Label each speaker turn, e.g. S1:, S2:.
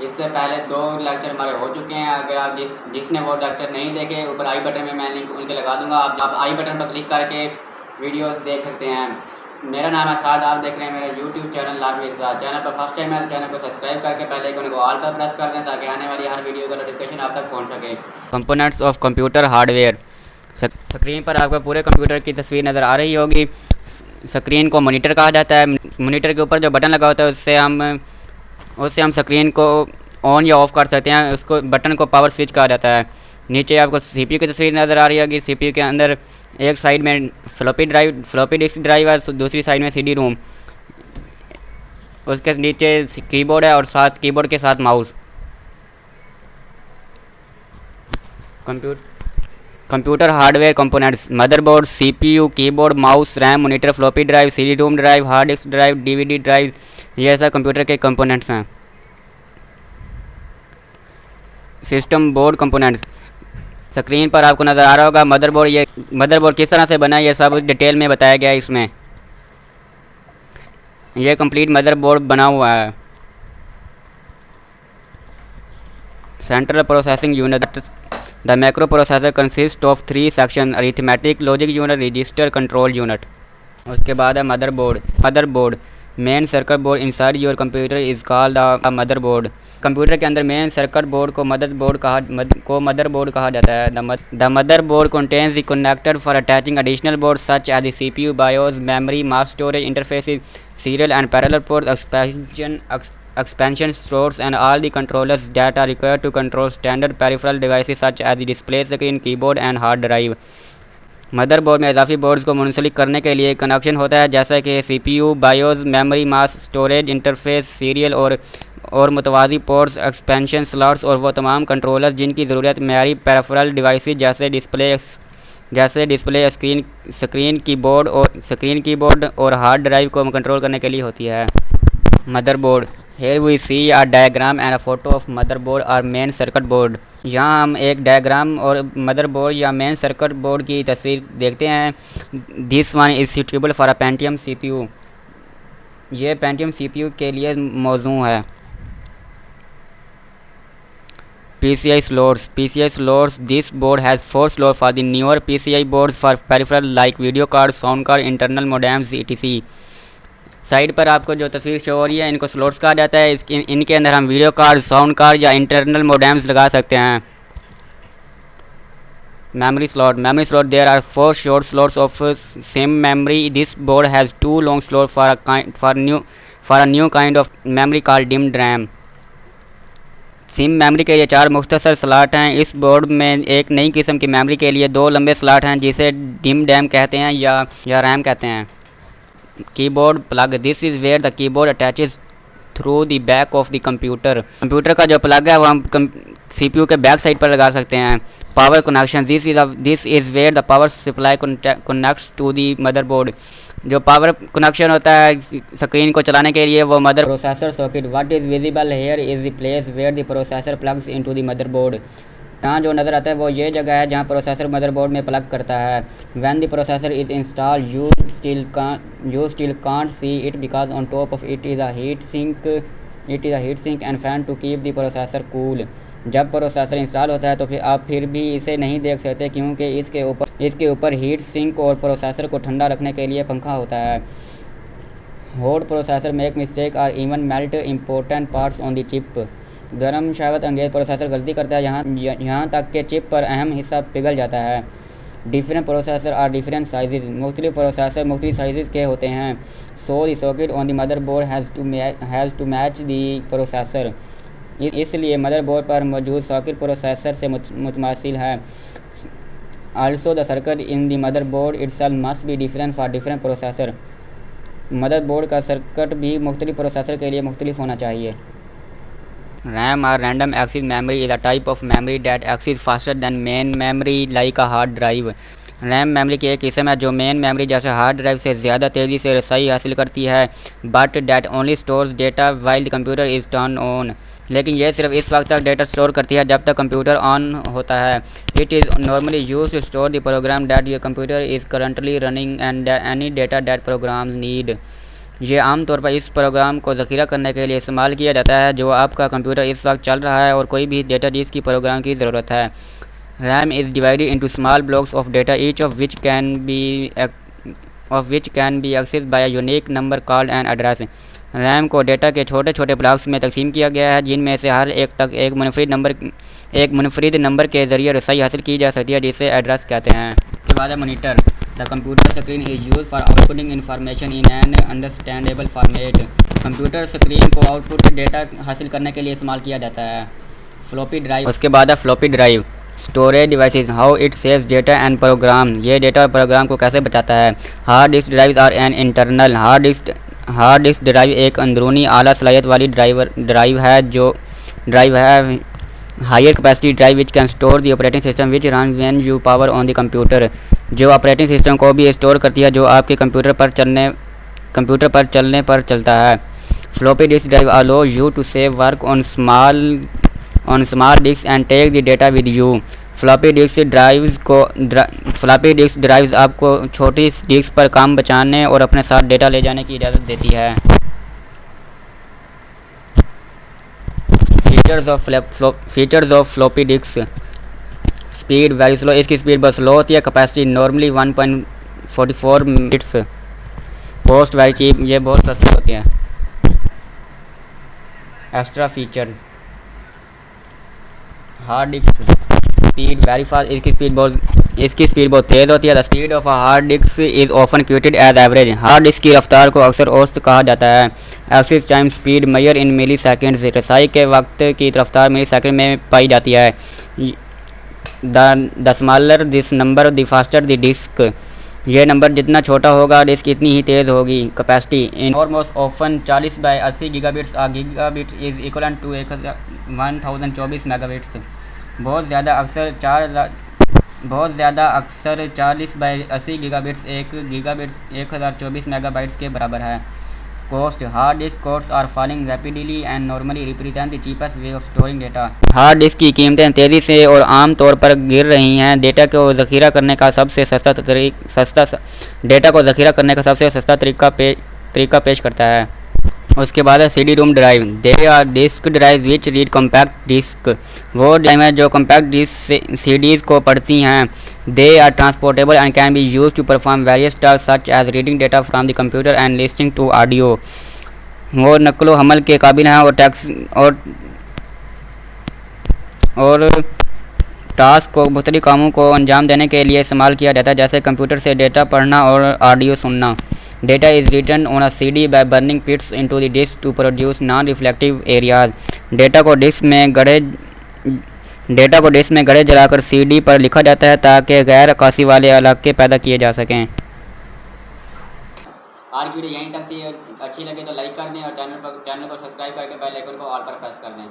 S1: इससे पहले 2 लेक्चर हमारे हो चुके हैं। अगर आप जिसने वो लेक्चर नहीं देखे, ऊपर आई बटन में मैं लिंक उनके लगा दूंगा, आप आई बटन पर क्लिक करके वीडियोस देख सकते हैं। मेरा नाम है साद, आप देख रहे हैं मेरा यूट्यूब चैनल लार्मी के साथ। चैनल पर फर्स्ट टाइम है तो चैनल को सब्सक्राइब करके पहले आइकन को ऑल पर प्रेस कर दें ताकि आने वाली हर वीडियो का नोटिफिकेशन आप तक पहुँच सके। Components of computer hardware. Screen पर आपको पूरे कंप्यूटर की तस्वीर नज़र आ रही होगी। स्क्रीन को मॉनिटर कहा जाता है। मॉनिटर के ऊपर जो बटन लगा होता है उससे हम स्क्रीन को ऑन या ऑफ़ कर सकते हैं। उसको बटन को पावर स्विच कहा जाता है। नीचे आपको सीपीयू की तस्वीर नज़र आ रही होगी। सीपीयू के अंदर एक साइड में फ्लॉपी डिस्क ड्राइव है, दूसरी साइड में सीडी रोम। उसके नीचे कीबोर्ड है और साथ कीबोर्ड के साथ mouse. Computer hardware components: motherboard, CPU, keyboard, mouse, RAM, monitor, floppy drive, CD ROM drive, hard disk drive, DVD drive, ये सब कंप्यूटर के कंपोनेंट्स हैं। System board components. स्क्रीन पर आपको नज़र आ रहा होगा मदरबोर्ड। ये मदरबोर्ड किस तरह से बना है ये सब डिटेल में बताया गया है इसमें। ये कंप्लीट मदरबोर्ड बना हुआ है। Central processing unit: the microprocessor consist of 3 section: arithmetic, logic unit, register, control unit. उसके बाद है motherboard main circuit board inside your computer is called the motherboard. Computer के अंदर मेन सर्किट बोर्ड को motherboard कहा जाता है। The motherboard contains the connector for attaching additional board such as the CPU, BIOS, memory, mass storage, interfaces, serial and parallel port, expansion slots and all the controllers that are required to control standard peripheral devices such as the display screen, keyboard and hard drive। Motherboard में इजाफी boards को मुंसलिक करने के लिए connection होता है जैसा कि CPU, BIOS, memory, mass storage, interface, serial और मुतवाज़ी पोर्ट्स, एक्सपेंशन स्लॉट्स और वो तमाम कंट्रोलर्स जिनकी ज़रूरत मेयारी पेरिफेरल डिवाइसेस जैसे डिस्प्ले, स्क्रीन कीबोर्ड और हार्ड ड्राइव को कंट्रोल करने के लिए होती है। Motherboard: Here we see a diagram and a photo of motherboard or main circuit board। यहाँ हम एक डायग्राम और मदरबोर्ड या मेन सर्किट बोर्ड की तस्वीर देखते हैं। This one is suitable for a Pentium CPU। ये पेंटियम CPU के लिए मौजू है। PCI slots: This board has 4 slots for the newer PCI boards for peripheral like video card, sound card, internal modems etc। Side पर आपको जो तस्वीर show हो रही है इनको स्लॉट्स कहा जाता है। इनके अंदर हम वीडियो कार्ड, साउंड कार्ड या इंटरनल मोडेम्स लगा सकते हैं। Memory slot: there are 4 short slots of same memory. This board has 2 long slot for a new kind of memory called dimmed RAM. SIMM memory के लिए 4 मुख्तसर slot हैं। इस board में एक नई किस्म की मेमोरी के लिए 2 लंबे स्लॉट हैं जिसे डिम्ड रैम कहते हैं या रैम कहते हैं। Keyboard plug: this is where the keyboard attaches through the back of the computer का जो प्लग है वो हम सीपीयू के बैक साइड पर लगा सकते हैं। Power connection: this is where the power supply connects to the motherboard. जो पावर कनेक्शन होता है स्क्रीन को चलाने के लिए वो processor socket: what is visible here is the place where the processor plugs into the motherboard. यहाँ जो नज़र आता है वो ये जगह है जहाँ प्रोसेसर मदरबोर्ड में प्लग करता है। When the processor is install you still can't see it because on top of it is a heat sink and fan to keep the processor cool. जब प्रोसेसर इंस्टॉल होता है तो फिर आप भी इसे नहीं देख सकते क्योंकि इसके ऊपर हीट सिंक और प्रोसेसर को ठंडा रखने के लिए पंखा होता है। हॉट प्रोसेसर मेक मिस्टेक और even melt important parts on the chip. गर्म शहावत अंगेज प्रोसेसर गलती करता है यहाँ तक कि चिप पर अहम हिस्सा पिघल जाता है। डिफरेंट प्रोसेसर और डिफरेंट साइजेस: मुख्तलिफ प्रोसेसर मुख्तलिफ साइजेस के होते हैं। So the socket on the motherboard has to match the processor. इसलिए मदरबोर्ड पर मौजूद सॉकेट प्रोसेसर से मुतमासिल है। Also the circuit in the motherboard itself must be different for different processor. Motherboard का सर्किट भी मुख्तलिफ प्रोसेसर के लिए मुख्तलिफ होना चाहिए। RAM or random access memory is a type of memory that accesses faster than main memory like a hard drive। RAM memory की एक किस्म है जो मेन मेमोरी जैसे हार्ड ड्राइव से ज़्यादा तेज़ी से रसाई हासिल करती है। But that only stores data while the computer is turn on. लेकिन यह सिर्फ इस वक्त तक डेटा स्टोर करती है जब तक कंप्यूटर ऑन होता है। It is normally use to store the program that your computer is currently running and any data that program need. ये आमतौर पर इस प्रोग्राम को ज़ख़ीरा करने के लिए इस्तेमाल किया जाता है जो आपका कंप्यूटर इस वक्त चल रहा है और कोई भी डेटा जिसकी प्रोग्राम की ज़रूरत है। RAM is divided into small blocks of data each of which can be access by unique number called an address. RAM को डेटा के छोटे छोटे ब्लॉक्स में तकसीम किया गया है जिनमें से हर एक तक एक मुनफरिद नंबर के ज़रिए रसाई हासिल की जा सकती है जिसे एड्रेस कहते हैं। उसके बाद है monitor. The computer screen is use for outputting information in an understandable format. Computer screen को आउटपुट डेटा हासिल करने के लिए इस्तेमाल किया जाता है। Floppy drive. उसके बाद है floppy drive. Storage devices, how it saves data and program. ये डेटा और प्रोग्राम को कैसे बचाता है। Hard disk drive are an internal. Hard disk drive एक अंदरूनी आला सलाहियत वाली ड्राइव है higher capacity drive which can store the operating system which run when you power on the computer. जो ऑपरेटिंग सिस्टम को भी स्टोर करती है जो आपके कंप्यूटर पर चलने पर चलता है। Floppy disk drive allow you to save work on small disk and take the data with you. Floppy disk drives आपको छोटी डिस्क पर काम बचाने और अपने साथ डेटा ले जाने की इजाज़त देती है। Features of floppy disk. Speed very slow, इसकी स्पीड बहुत स्लो होती है। Capacity normally 1.44 minutes. Cost very cheap, ये बहुत सस्ती होती है। Extra features. Hard disk speed very fast, इसकी स्पीड बहुत तेज़ होती है। The speed of a hard disk is often quoted as average. Hard disk की रफ्तार को अक्सर औसत कहा जाता है। Access time speed measure in milli seconds. रसाई के वक्त की रफ्तार मिली सेकेंड में पाई जाती है। The smaller this number the faster the disk. ये नंबर जितना छोटा होगा डिस्क इतनी ही तेज़ होगी। Capacity in almost often 40/80 gigabits. A gigabit is equal to 1024 megabits. बहुत ज़्यादा अक्सर 40/80 गीगाबिट्स 1 गीगाबिट्स 1024 मेगाबाइट्स के बराबर है। Cost. Hard disk cost are falling rapidly and normally represent the cheapest way of storing data. Hard disk की कीमतें तेज़ी से और आम तौर पर गिर रही हैं। डेटा को ज़ख़ीरा करने का सबसे सस्ता तरीका पेश करता है। उसके बाद है CD ROM drive. They are disk drive which read compact disk. वो ड्राइव हैं जो कॉम्पैक्ट डिस्क CDs को पढ़ती हैं। They are transportable and can be use to perform various task such as reading data from the computer and listening to audio. वो नकलो हमल के काबिल हैं और टास्क को मुख्तलिफ कामों को अंजाम देने के लिए इस्तेमाल किया जाता है जैसे कंप्यूटर से डेटा पढ़ना और ऑडियो सुनना। Data is written on a CD by burning pits into the disc to produce non reflective areas. Data को डिस्क में गड़े जलाकर CD पर लिखा जाता है ताकि गैर अक्कासी वाले इलाके पैदा किए जा सकें। आज की वीडियो यहीं तक थी। अच्छी लगे तो लाइक कर दें और चैनल को सब्सक्राइब करके बेल आइकन को ऑल पर प्रेस कर दें।